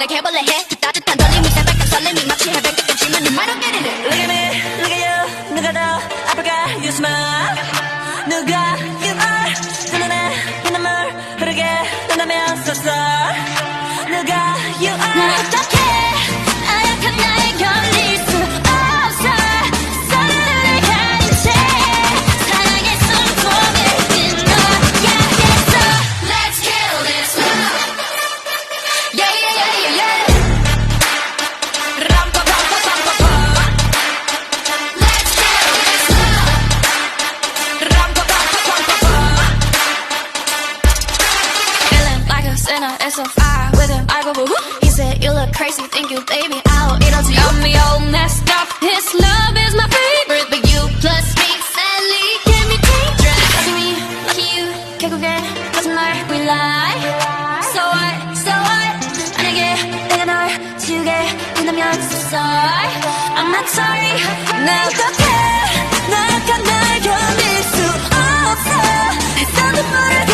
내게 해볼래 해 그 따뜻한 떨림이 새빨간 설렘이 마치 해변 같은 질문이 I don't get it Look at me, look at you 누가 더 아플까 you smile 누가 you are 두 눈에 눈물 흐르게 된다면 so sorry 누가 you are 난 어떡해 아약한 나에 걸릴 수 없어 서로를 가린 채 사랑의 숨통을 끊어야겠어 Let's kill this love Yeah yeah yeah yeah yeah 람파파파파파파 Let's kill this love 람파파파파파파 Feeling like a sinner it's a fire with him I go woo He said you look crazy think you baby I'll eat up to you Got me all messed up His love is my favorite But you plus me sadly can be dangerous Lucky me lucky you 결국엔 거짓말 we lie So what 만약에 내가 널 지우게 된다면 so sorry I'm not sorry 나 어떡해 나약한 날 견딜 수 없어 내 눈물을